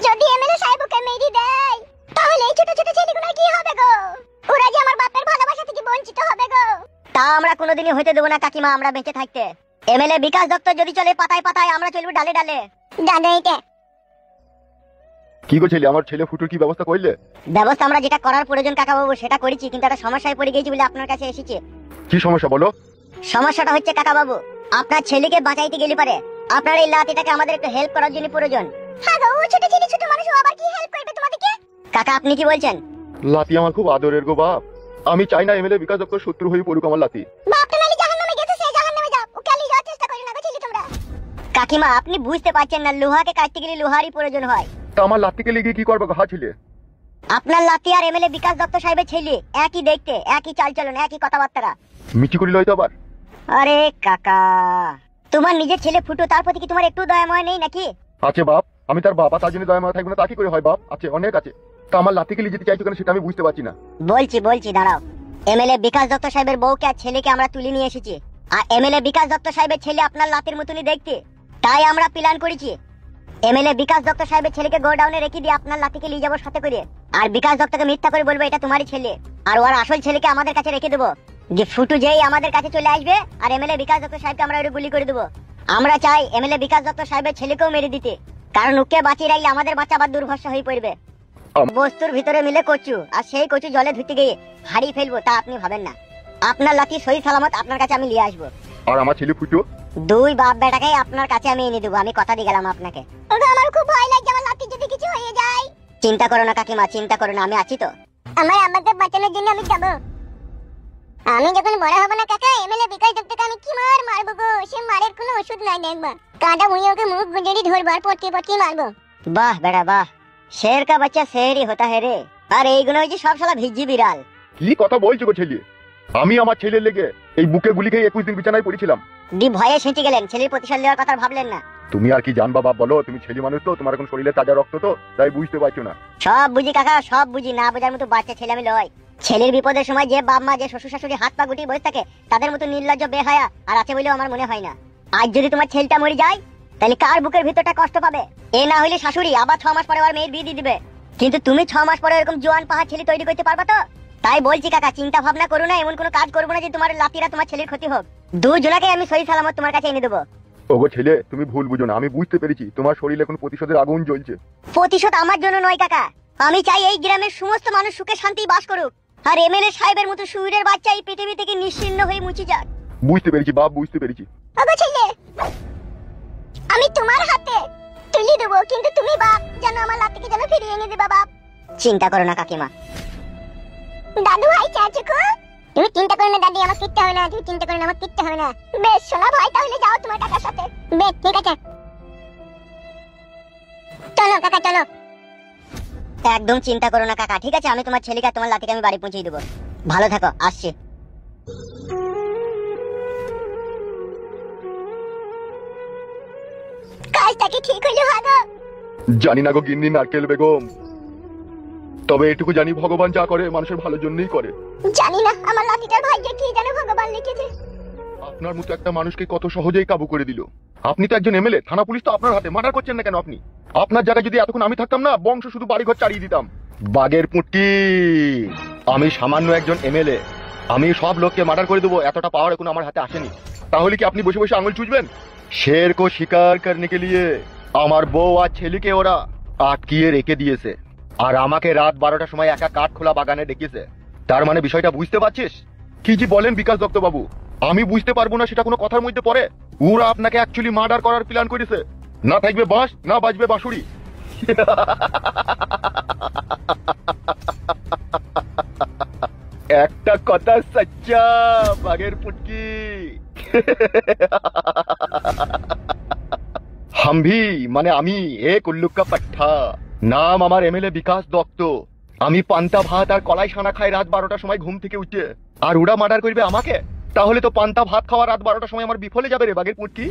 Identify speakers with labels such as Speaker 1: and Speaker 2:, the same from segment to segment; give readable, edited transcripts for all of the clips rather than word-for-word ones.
Speaker 1: যদি এমএলএ সাহেবকে মেরে দেয় তাহলে এই ছোট ছোট ছেলেগুলো কি হবে গো? ওরা যে আমার বাপের ভালোবাসা থেকে বঞ্চিত হবে গো। তা আমরা কোনোদিনই হইতে দেব না কাকিমা, আমরা বেঁচে থাকতে। এমএলএ বিকাশ দত্ত যদি চলে পাতায় পাতায়, আমরা চলবো ডালে ডালে। ডালে এটা
Speaker 2: কি গো ছেলে, আমার ছেলে ফুটুর কি ব্যবস্থা করলে?
Speaker 1: ব্যবস্থা আমরা যেটা করার প্রয়োজন কাকা বাবু সেটা করেছি, কিন্তু একটা সমস্যায় পড়ে গেছি বলে আপনার কাছে এসেছি।
Speaker 2: কি সমস্যা বলো?
Speaker 1: সমস্যাটা হচ্ছে কাকা বাবু, আপনার ছেলেকে বাঁচাইতে গেলে পারে আপনার এই লাতিটাকে আমাদের একটু হেল্প করার জন্য প্রয়োজন। হ্যাঁ গো, ও ছোট ছেলে ছোট মানুষ, ও আবার কি হেল্প করবে তোমাদেরকে? কাকা আপনি কি বলছেন?
Speaker 2: লাতি আমার খুব আদরের গো বাপ। আমি চাই না এমএলএ বিকাশ দত্ত শত্রু হয়ে পড়ুক আমার লাতি।
Speaker 1: বাপ তো নালি জাহান্নামে গেছে, সে জাহান্নামে যাও, ও কালি যাওয়ার চেষ্টা করো না গো ছেলে তোমরা। কাকিমা আপনি বুঝতে পারছেন না, লোহাকে কাটতে গেলে লোহারই প্রয়োজন হয়।
Speaker 2: তা আমার লাতিকে লেগে কি করবে গো হা ছেলে?
Speaker 1: আপনার লাতি আর এমএলএ বিকাশ দত্ত সাহেবের ছেলে একই দেখতে, একই চালচলন, একই কথাবার্তা।
Speaker 2: মিটি করি লয় তো আবার।
Speaker 1: আরে কাকা, তোমার নিজের ছেলে ফুটু, তার প্রতি কি তোমার একটু দয়াময় নেই নাকি?
Speaker 2: আছে বাপ, আমি তার বাবা, তার জন্য দয়া মায়া থাকবে না তা কি করে হয় বাপ? আছে, অনেক আছে। তা আমার লাতিকে লিয়ে যেতে চাইছো কেন সেটা আমি বুঝতে পারছি না।
Speaker 1: বলছি দাঁড়াও। এমএলএ বিকাশ দত্ত সাহেবের বউকে আর ছেলেকে আমরা তুলে নিয়ে এসেছি, আর এমএলএ বিকাশ দত্ত সাহেবের ছেলে আপনার লাতির মতনই দেখতে, তাই আমরা প্ল্যান করেছি এমএলএ বিকাশ দত্ত সাহেবের ছেলেকে গোডাউনে রেখে দিয়ে আপনার লাতিকে নিয়ে যাবো সাথে করে, আর বিকাশ দত্তকে মিথ্যা করে বলবো এটা তোমারই ছেলে, আর ওর আসল ছেলেকে আমাদের কাছে রেখে দেবো। যে ফুটু যেই আমাদের কাছে চলে আসবে আর এমএলএ বিকাশ দত্ত সাহেবকে আমরা ওটা গুলি করে দেবো। আমরা চাই এমএলএ বিকাশ দত্ত সাহেবের ছেলেকেও মেরে দিতে, কারণ ওকে বাঁচিয়ে রাখলে আমাদের বাচ্চা আবার দুর্ভরসা হয়ে পড়বে। বস্তুর ভিতরে মিলে কচু, আর সেই কচু জলে ধুতে গিয়ে হারিয়ে ফেলবো তা আপনি ভাবেন না। আপনার লাতি সহি সালামত আপনার কাছে আমি নিয়ে আসবো।
Speaker 2: আর আমার ছেলে ফুটু
Speaker 1: দুই বাপ বেটাকে আপনার কাছে আমি এনে দেবো, আমি কথা দিয়ে গেলাম আপনাকে। আমার খুব ভয় লাগছে, আমার লাতি যদি কিছু হয়ে যায়। চিন্তা করো না কাকিমা, চিন্তা করো না, আমি আছি তো। আমার আমাকে বাঁচানোর জন্য আমি যাবো। আমি যখন বড় হব না কাকা, এমএলএ বিকাশ দত্তকে আমি কি মার মারবো গো, সে মারের কোনো ওষুধ নাই দেখবা। কাঁটা মুড়িয়ে ওকে মুখ গুঁজেরি ধরবো আর পটকি পটকি মারবো। বাহ বেটা বাহ, শের কা বাচ্চা শেরই হতা হে রে। আর এইগুলো হচ্ছে সব শালা ভিজি বিড়াল।
Speaker 2: কি কথা বলছো গো ছেলে? আমি আমার ছেলের লেগে এই বুকে গুলি খেয়ে 21 দিন বিছানায় পড়েছিলাম।
Speaker 1: দি ভয়ে সেঁচে গেলেন, ছেলের প্রতিশোধ নেওয়ার কথা ভাবলেন না।
Speaker 2: তুমি আর কি জানবা বাপ বলো? তুমি ছেলে মানুষ তো, তোমার এখন শরীরে তাজা রক্ত তো, তাই বুঝতে পারছো না।
Speaker 1: সব বুঝি কাকা, সব বুঝি, না বোঝার মতো বাচ্চা ছেলে আমি লয়। ছেলের বিপদের সময় যে বাপ মা, যে শ্বশুর শাশুড়ি হাত পা গুটিয়ে বসে থাকে, তাদের মতো নির্লজ্জ বেহায়া আর আছে বলেও আমার মনে হয় না। আজ যদি তোমার ছেলেটা মরে যায় তাহলে কার বুকের ভিতরটা কষ্ট পাবে? এ না হইলে শাশুড়ি আবার 6 মাস পরে আর মেয়ের বিয়ে দিয়ে দিবে, কিন্তু তুমি 6 মাস পরে এরকম জোয়ান পাহাড় ছেলে তৈরি করতে পারবা তো? তাই বলছি কাকা, চিন্তা ভাবনা করো না, এমন কোনো কাজ করবো না যে তোমার লাতিরা তোমার ছেলের ক্ষতি হোক। দুজনাকে আমি সহি সালামত তোমার কাছে এনে দেবো।
Speaker 2: ওগো ছেলে, তুমি ভুল বুঝো না, আমি বুঝতে পেরেছি তোমার শরীরে এখন প্রতিশোধের আগুন জ্বলছে।
Speaker 1: প্রতিশোধ আমার জন্য নয় কাকা, আমি চাই এই গ্রামের সমস্ত মানুষ সুখে শান্তি বাস করুক, আর এমএলএ সাহেবের মতো সুইরের বাচ্চা এই পৃথিবী থেকে নিশ্চিহ্ন হয়ে মুছে যাক।
Speaker 2: বুঝতে পেরেছি বাপ, বুঝতে পেরেছি।
Speaker 1: ওগো ছেলে, আমি তোমার হাতে তুলে দেবো, কিন্তু তুমি বাপ যেন আমার লাতিকে যেন ফিরিয়ে এনে দেবা বাপ। চিন্তা করো না কাকিমা। দাদু ভাই চাচুকো, তুমি চিন্তা করো না দাদি, আমার কিচ্ছু হবে না, তুমি চিন্তা করো না, আমার কিচ্ছু হবে না। বেশ সোনা ভাই, তাহলে যাও তোমার কাকার সাথে। বেশ ঠিক আছে, চলো কাকা চলো। একদম চিন্তা করো না কাকা, ঠিক আছে? আমি তোমার ছেলেকে তোমার লাতিকে আমি বাড়ি পৌঁছে দেবো। ভালো থাকো, আসছি। কাজটা কি ঠিক হইলো ভাগো?
Speaker 2: জানি না গো গিন্নি নারকেল বেগম, তবে এটুকু জানি ভগবান যা করে মানুষের ভালোর জন্যই করে।
Speaker 1: জানি না আমার লাতিটার ভাগ্যে কি যেন ভগবান লিখেছে।
Speaker 2: আপনার মতো একটা মানুষকে কত সহজেই কাবু করে দিল। আপনি তো একজন এমএলএ, থানা পুলিশ তো আপনার হাতে, মার্ডার করছেন না কেন আপনি? আপনার জায়গায় যদি এতক্ষণ আমি থাকতাম না, বংশ শুধু বাড়িঘর চালিয়ে দিতাম। বাগের পুঁটকি, আমি সামান্য একজন এমএলএ, আমি সব লোককে মার্ডার করে দেবো, এতটা পাওয়ার এখন আমার হাতে আসেনি। তাহলে কি আপনি বসে বসে আঙুল চুজবেন? শের কো শিকার করনে কে লিয়ে আমার বউ আর ছেলেকে ওরা আটকিয়ে রেখে দিয়েছে, আর আমাকে রাত 12টার সময় একা কাঠ খোলা বাগানে ডেকেছে। তার মানে বিষয়টা বুঝতে পারছিস? কি জি বলেন বিকাশ দত্ত বাবু? আমি বুঝতে পারবো না সেটা কোনো কথার মধ্যে পড়ে? ওরা আপনাকে অ্যাকচুয়ালি মার্ডার করার প্ল্যান করেছে। না থাকবে বাঁশ, না বাজবে বাঁশুড়ি। একটা কথা সচ্চা বাঘের পুটকি। হামভি মানে আমি, এক উল্লুকা পাঠা, নাম আমার এমএলএ বিকাশ দত্ত। আমি পান্তা ভাত আর কলাই সানা খাই রাত 12টার সময় ঘুম থেকে উঠে, আর ওরা মার্ডার করবে আমাকে? তাহলে তো পান্তা ভাত খাওয়া রাত 12টার সময় আমার বিফলে যাবে রে বাঘের পুটকি।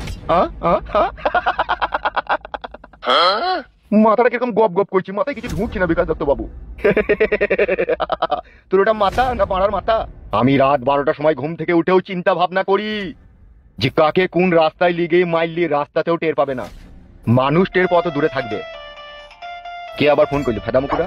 Speaker 2: মাথাটা কিরকম গপ গপ করছি, মাথায় কিছু ঢুকছি না বিকাশ দত্ত বাবু। তোর ওটা মাথা না পাড়ার মাথা? আমি রাত 12টার সময় ঘুম থেকে উঠেও চিন্তা ভাবনা করি যে কাকে কোন রাস্তায় লিগে মাইলি রাস্তাতেও টের পাবে না, মানুষ টের পথ দূরে থাকবে। কে আবার ফোন করলি ফেদা মুকুরা?